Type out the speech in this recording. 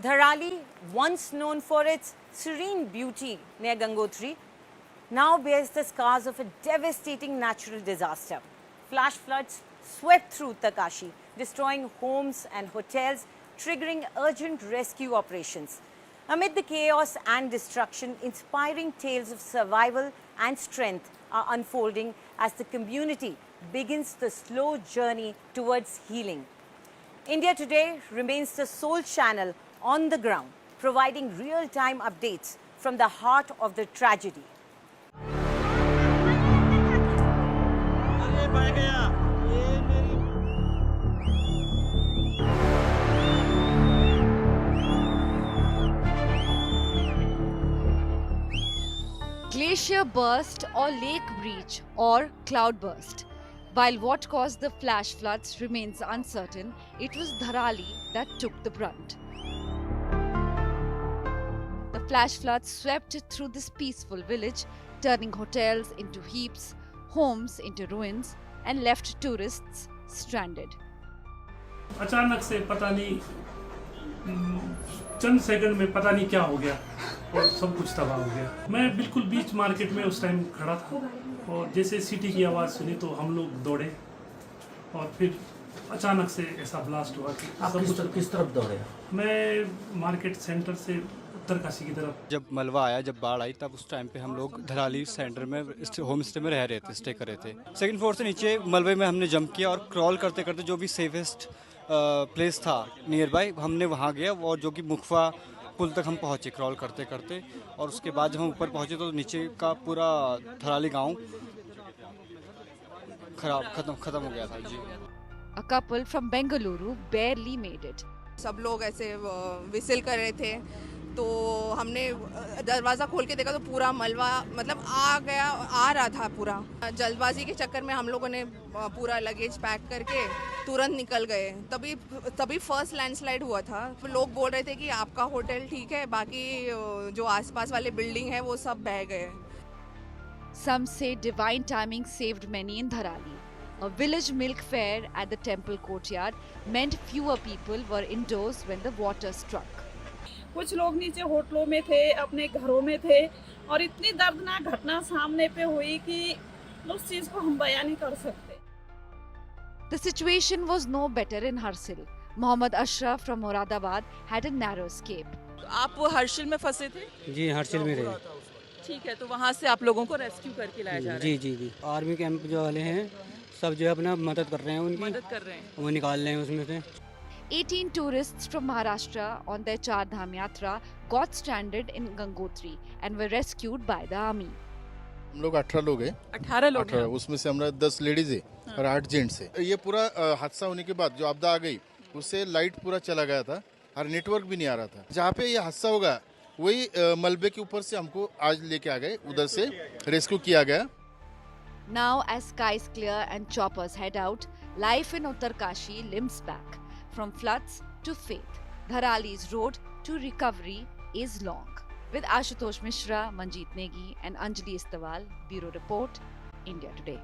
Dharali, once known for its serene beauty near Gangotri, now bears the scars of a devastating natural disaster. Flash floods swept through Uttarkashi, destroying homes and hotels, triggering urgent rescue operations. Amid the chaos and destruction, inspiring tales of survival and strength are unfolding as the community begins the slow journey towards healing. India Today remains the sole channel on the ground, providing real-time updates from the heart of the tragedy. Glacier burst or lake breach or cloud burst. While what caused the flash floods remains uncertain, it was Dharali that took the brunt. The flash floods swept through this peaceful village, turning hotels into heaps, homes into ruins, and left tourists stranded. अचानक से पता नहीं चंद second में पता नहीं क्या हो गया और सब कुछ तबाह हो गया। मैं बिल्कुल बीच मार्केट में उस टाइम खड़ा था और जैसे सीटी की आवाज़ सुनी तो हम लोग दौड़े और फिर अचानक से ऐसा ब्लास्ट हुआ कि आप किस तरफ दौड़े? मैं मार्केट सेंटर से उत्तरकाशी की तरफ। जब मलबा आया, जब बाढ़ आई, तब उस टाइम पे हम लोग धराली सेंटर में होम स्टे में रह रहे थे, स्टे कर रहे थे। सेकंड फ्लोर से नीचे मलबे में हमने जंप किया और क्रॉल करते करते जो भी सेफेस्ट प्लेस था नियर बाय हमने वहाँ गया और जो कि मुखफा पुल तक हम पहुँचे क्रॉल करते करते। और उसके बाद जब हम ऊपर पहुँचे तो नीचे का पूरा धराली गाँव खत्म हो गया था जी। A couple from Bengaluru barely made it. सब लोग ऐसे विसिल कर रहे थे तो हमने दरवाज़ा खोल के देखा तो पूरा मलबा मतलब आ रहा था पूरा। जल्दबाजी के चक्कर में हम लोगों ने पूरा लगेज पैक करके तुरंत निकल गए। तभी फर्स्ट लैंडस्लाइड हुआ था। लोग बोल रहे थे कि आपका होटल ठीक है, बाकी जो आसपास वाले बिल्डिंग है वो सब बह गए। Some say divine timing saved many in Dharali. A village milk fair at the temple courtyard meant fewer people were indoors when the water struck. कुछ लोग नीचे होटलों में थे, अपने घरों में थे और इतनी दर्दनाक घटना सामने पे हुई कि उस चीज को हम बयान नहीं कर सकते। The situation was no better in Harsil. Mohammad Ashraf from Moradabad had a narrow escape. आप हर्षिल में फंसे थे? जी हर्षिल में रहे। ठीक है, तो वहाँ से आप लोगों को रेस्क्यू करके लाया जा रहा है? जी। आर्मी कैंप जो वाले हैं सब जो है अपना मदद कर रहे हैं, उनकी मदद कर रहे हैं, वो निकाल रहे हैं उसमें से। 18 tourists from Maharashtra on their Char Dham Yatra got stranded in Gangotri and were rescued by the army. हम लोग 18 लोग हैं। 18 लोग हैं। उसमें से हमारा 10 लेडीज है और 8 जेंट्स है। ये पूरा हादसा होने के बाद जो आपदा आ गई उससे लाइट पूरा चला गया था और नेटवर्क भी नहीं आ रहा था। जहाँ पे ये हादसा होगा वही मलबे के ऊपर से हमको आज लेके आ गए, उधर से रेस्क्यू किया गया। Now as skies clear and choppers head out, life in Uttarkashi limps back. From floods to faith, Dharali's road to recovery is long. With Ashutosh Mishra, Manjeet Negi and Anjali Istawal, Bureau Report, India Today.